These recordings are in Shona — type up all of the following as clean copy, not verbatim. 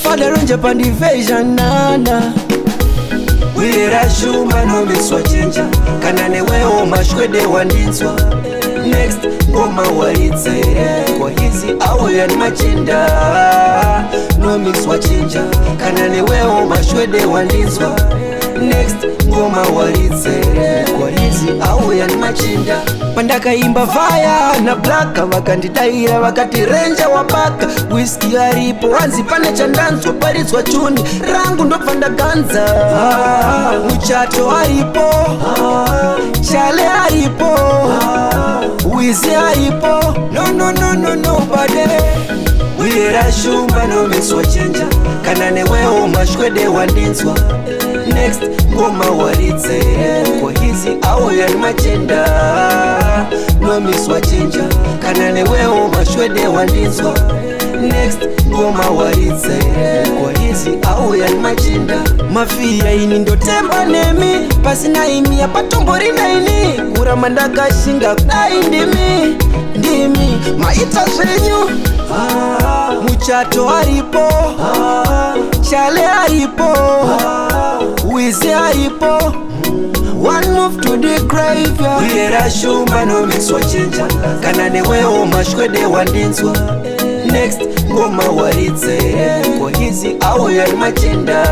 Father on Japan division nana. Wira shumba no miswa chinja. Kanane weo mashwede wandinzwa. Next ngoma walitse kwa hizi au ya machinda. No miswa chinja. Kanane weo mashwede wandinzwa. Next ngoma walitse kwa hizi au ya machinda. Pandaka imba fire na blaka wakandidaira wakati renja wapaka. Whisky haripo wanzi pane chandanzo parizwa chuni rangu ndo panda ganza. Muchacho haripo chale haripo wizi haripo nobody. Wira shumba no miswa chinja. Kanane weo mashwede wandinzwa. Next ngoma walitse kwa hizi au ya machinda. No miswa chinja. Kanane weo mashwede wandinzwa. Next ngoma walitse kwa hizi au ya machinda. Mafia ini ndo temba nemi pasina imi ya patombori na ini kura mandaka shinga kudai ndimi maita zenyu. Muchato haripo chale haripo wizi haripo. One move to the graveyard. Wira shumba no miswa chinja. Kanane weo mashwede wandinzwa. Next ngoma walitse kwa hizi au ya machinda.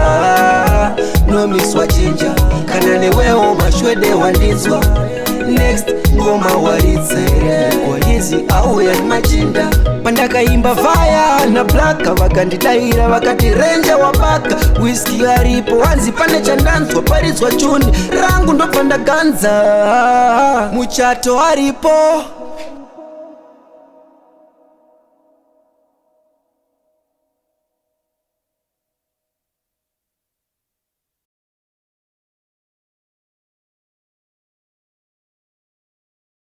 No miswa chinja. Kanane weo mashwede wandinzwa. Next ngoma walitse kwa hizi au ya machinda. Pandaka imba fire na blaka wakandidaira wakati renja wapaka. Whisky haripo wanzi pane chandanzo parizwa chuni rangu ndo panda ganza. Muchato haripo